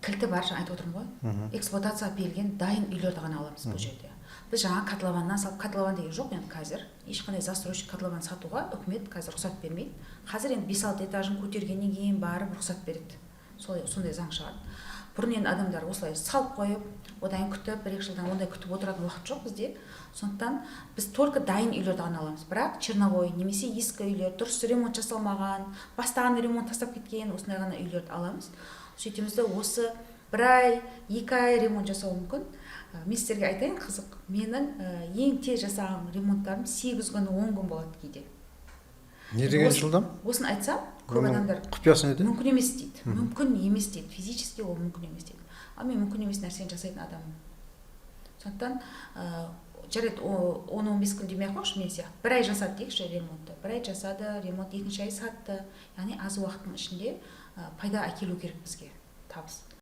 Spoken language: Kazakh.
кілті бар, жаңа айтып отырмын ғой. Эксплуатацияға берілген дайын үйлерді ғана аламыз бұл жерде. Біз жаңа котлованнан салып, котлован деген жоқ енді қазір. Ешқандай застройщик котлован сатуға үкімет қазір рұқсат бермейді. Қазір енді 5-6 этажын көтергеннен кейін барып рұқсат береді. Сондай заң шығады. Бұрын енді адамдар осылай салып қойып, одан күтіп, 1-2 жылдан ондай күтіп отыратын уақыт жоқ бізде. Сондықтан біз только дайын үйлерді ғана аламыз. Бірақ черновой немесе ескі үйлер, дұрыс ремонт жасалмаған, бастаған ремонт тастап кеткен, осындай ғана үйлерді аламыз. Сөйтеміз де осы 1 ай, 2 ай ремонт жасауы мүмкін. Мен сіздерге айтайын, қызық. Менің ең тез жасаған ремонттарым 8 күн, 10 күн болады кейде. Не деген жылдам? Осын айтсам, көп адамдар құпиясы неде? мүмкін емес дейді. Мүмкін емес дейді. Физически ол мүмкін емес дейді. Ал мен мүмкін емес нәрсені жасайтын адаммын. Сондықтан жарайды 10-15 күн демей ақ қойшы мен сияқты. 1 ай жасады дейікші ремонтты. 1 ай жасады, ремонт 2-ші ай сатты. Яғни аз уақыттың ішінде пайда әкелу керек бізге, табыс.